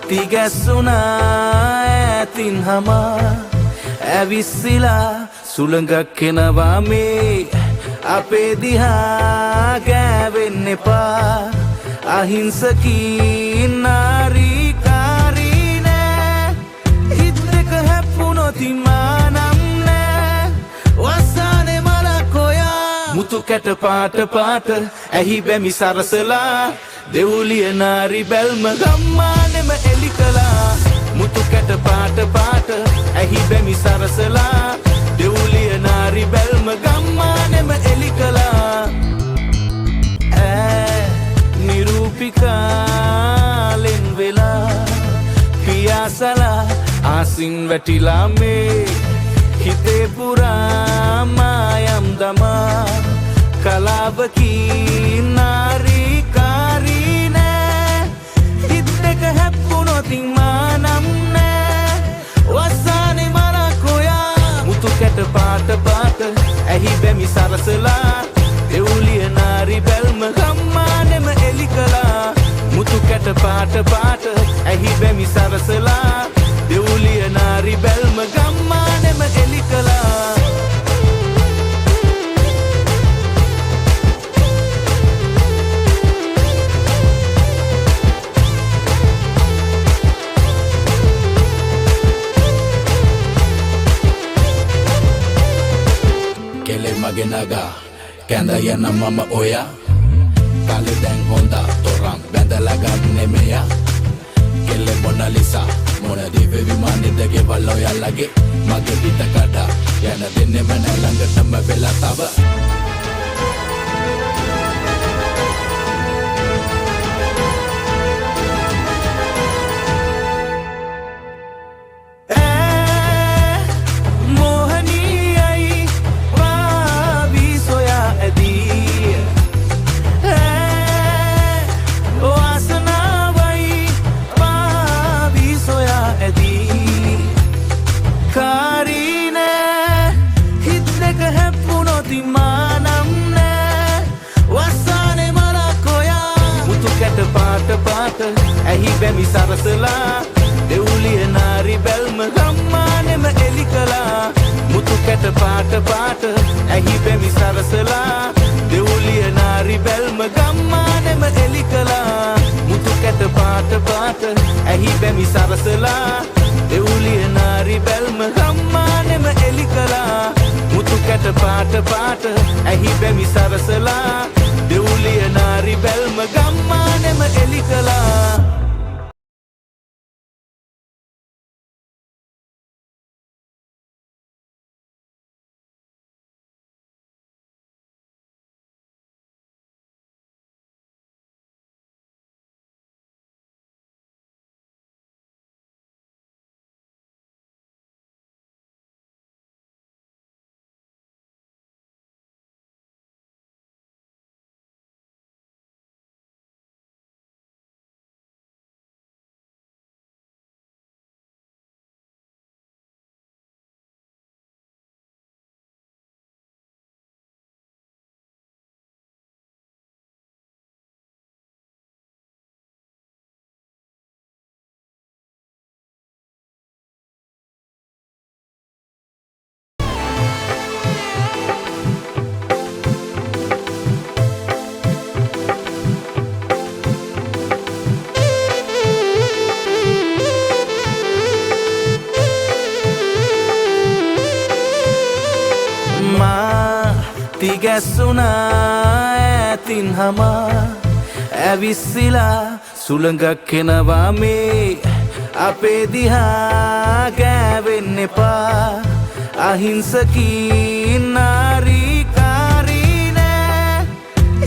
තිගැස්සුනා ඇතින් හමා ඇවිස්සිලා සුළඟක් එනවා මේ අපේ දිහා ගෑවෙන්න එපා අහිංසකී නාරීකාරී නෑ හිත් දෙක හැප්පුණොතින් මානම් නෑ වස්සානේ මලක් හොයා මුතු කැට පාට පාට ඇහි බැමි සරසලා දෙවුලිය නාරි බැල්ම ගම්මානෙම එලි කළා මුතු කැට පාට පාට ඇහි බැමි සරසලා දෙවුලිය නාරි බැල්ම ගම්මානෙම එලි කළා නිරූපිකාලෙන් වෙලා පියාසලා ආසින් වැටිලා මේ හිතේ පුරා මායම් දමා කලාවකී නාරීකාරී නෑ හිත් දෙක හැප්පුණොතින් මානම් නෑ වස්සානේ මලක් හොයා මුතු කැට පාට පාට ඇහි බැමි සරසලා දෙවුලිය නාරි බැල්ම ගම්මානෙම එලි කළා මුතු කැට පාට පාට ඇහි බැමි සරසලා දෙවුලිය නාරි බැල්ම ගම්මානෙම එලි කළා මගේ නගා කැඳ යන මම ඔයා කාලෙ දැන් හොඳා තොරම් බැඳලා ගන්නෙ මෙයා කෙල්ල මොනලිසා මොන දිව්‍ය විමානෙද ගෙවල් ඔයාලගේ මගේ පිට කඩා යන දෙන්නෙම නෑ ළඟටම වෙලා තව ඇහි බැමි සරසලා දෙවුලිය නාරි බැල්ම ගම්මානෙම එලි කළා මුතු කැට පාට පාට ඇහි බැමි සරසලා දෙවුලිය නාරි බැල්ම ගම්මානෙම එලි කළා මුතු කැට පාට පාට ඇහි බැමි සරසලා දෙවුලිය නාරි බැල්ම ගම්මානෙම එලි කළා මුතු කැට පාට පාට ඇහි බැමි සරසලා දෙවුලිය නාරි බැල්ම ගම්මානෙම එලි කළා තිගැස්සුනා ඇතින් හමා ඇවිස්සිලා සුළඟක් එනවා මේ අපේ දිහා ගෑවෙන්න එපා අහිංසකී නාරීකාරී නෑ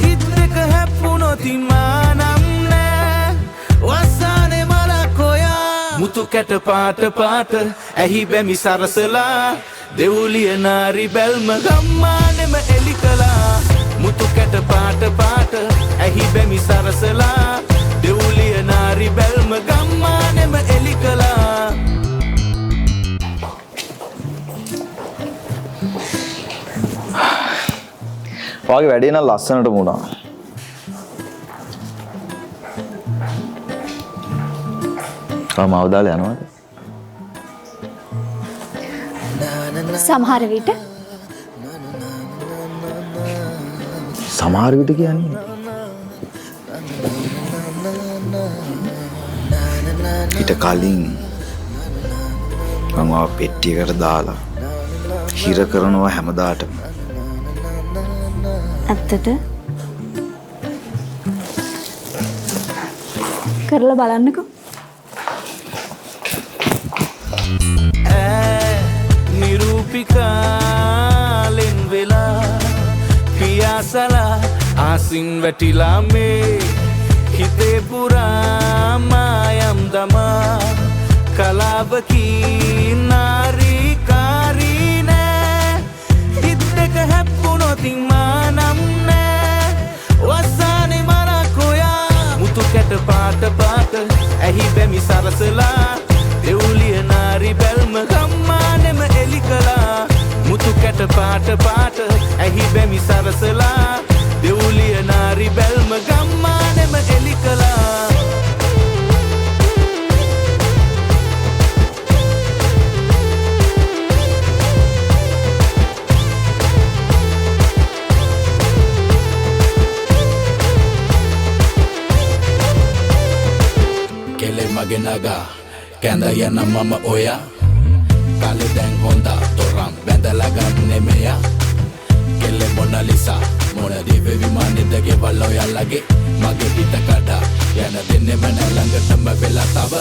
හිත් දෙක හැප්පුණොතින් මානම් නෑ වස්සානේ මලක් හොයා මුතු කැට පාට පාට ඇහි බැමි සරසලා දෙවුලිය නාරි බැල්ම ගම්මානෙම එලි කළා මුතු කැට පාට පාට ඇහි බැමි සරසලා දෙවුලිය නාරි බැල්ම ගම්මානෙම එලි කළා වාගේ වැඩේ නම් ලස්සනට වුණා මාව දාලා යනවාද? සමහර විට සමහර විට කියන්නේ ඊට කලින් මම ආව පෙට්ටියකට දාලා හිර කරනවා හැමදාටම. ඇත්තට කරලා බලන්නකෝ. නිරූපිකාලෙන් වෙලා පියාසලා ආසින් වැටිලා මේ හිතේ පුරා මායම් දමා කලාවකී නාරිකාරී නෑ හිත් දෙක හැප්පුනොතින් මානම් නෑ වස්සානේ මරක් හොයා මුතු කැට පාට පාට ඇහි බැමි සරසලා දෙවුලිය නාරි බැල්ම ගම්මානෙම එලි කළා මුතු කැට පාට පාට ඇහි බැමි සරසලා දෙවුලිය නාරි බැල්ම ගම්මානෙම එලි කළා කෙලෙ මගේ නගා කැඳ යන මම ඔයා කාලෙ දැන් හොඳා තොරම් බැඳලා ගන්නෙ මෙයා කෙලෙ මොනලිසා මොන දිව්‍ය විමානෙද ගෙවල් ඔයාලගේ මගේ හිත කඩා යන දෙන්නෙම නැ ළඟටම වෙලා තව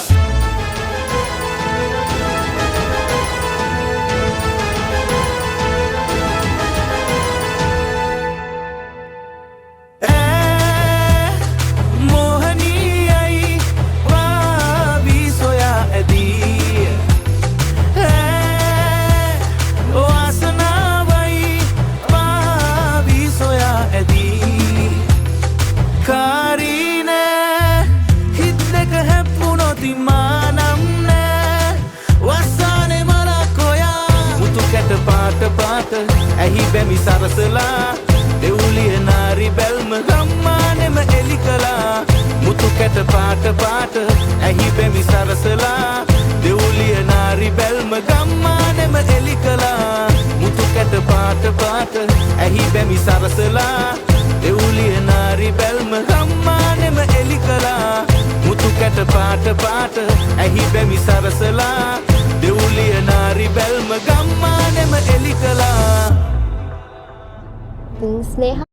ඇහි බැමි සරසලා දෙවුලිය නාරි බැල්ම ගම්මානෙම එලි කළා මුතු කැට පාට පාට ඇහි බැමි සරසලා දෙවුලිය නාරි බැල්ම ගම්මානෙම එලි කළා මුතු කැට පාට පාට ඇහි බැමි සරසලා දෙවුලිය නාරි බැල්ම ගම්මානෙම එලි කළා මුතු කැට පාට පාට ඇහි බැමි සරසලා දෙවුලිය නාරි බැල්ම ගම්මානෙම එලි කළා ස්නේහ